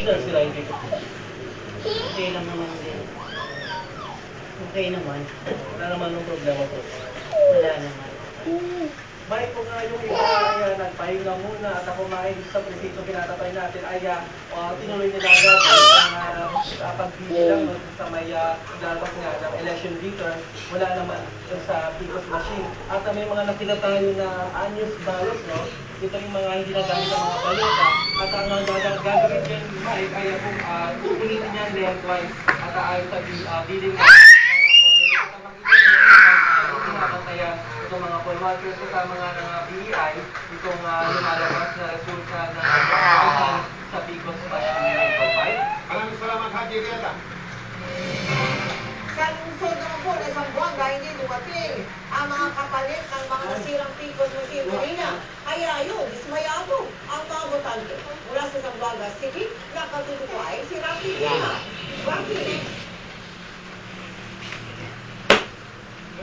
Sila sila hindi ko. Okay lang naman din. Okay naman. Wala naman ng problema po. Wala naman. Bakit po nga yung iba ay nagpahinga muna at ako kumain sa presito pinatatay natin ay tinuloy nila agad ang pagbibilang sa may lalabas nga ng election return. Wala naman sa PCOS machine. At may mga nakita tayo na unused ballots, no? Ito yung mga hindi nagamit ng mga balota. At ang gagawin dyan, Mike, ay kung ulitin niya lengthwise at ayon sa bidding na kaya itong mga poll watchers sa mga BI, itong lumalabas na resulta ng sa PCOS machine. Maraming salamat, Haji Rieta. Sa lungsod naman po na Zamboanga, hindi dumating ang mga kapalit ng mga nasirang PCOS machine kanina. Kaya yun, dismayado ang mga botante mula sa Zamboanga City na katutukoy si Rafi Lima. Rafi.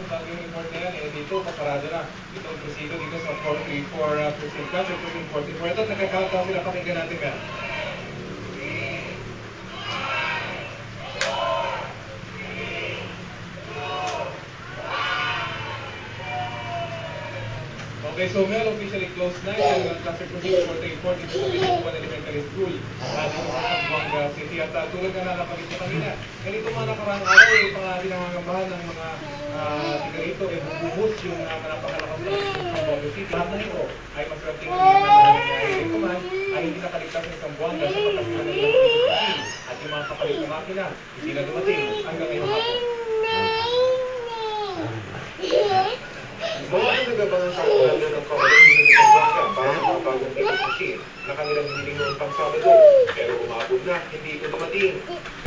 Bagong report na yan, dito, pasarado na itong presido dito sa 44 precinct class, including 44. Ito, nakakatawa sila, pakinggan natin ka. Okay, so Mel officially closed na yung cluster precinct 44 dito sa Binibuan Elementary School dito sa Zamboanga City. At tulad na nakapagit sa kanina, ganito mga nakarang araw, yung mga pinangangambahan ng mga tiga-rito, bubus yung napakalakas na Zamboanga City. Lahat na ito ay maswerte ng ito man ay hindi nakaligtas ng Zamboanga sa pagkasilan ng mga at yung mga kapalit na makina, hindi na dumating hanggang ngayong hapon. Mga nagabangan sa kulala ng kawalan nila ng Zamboanga para sa mga bagong PCOS machine na kanilang hiling noong pang Sabado, pero umabot na, hindi ito dumating.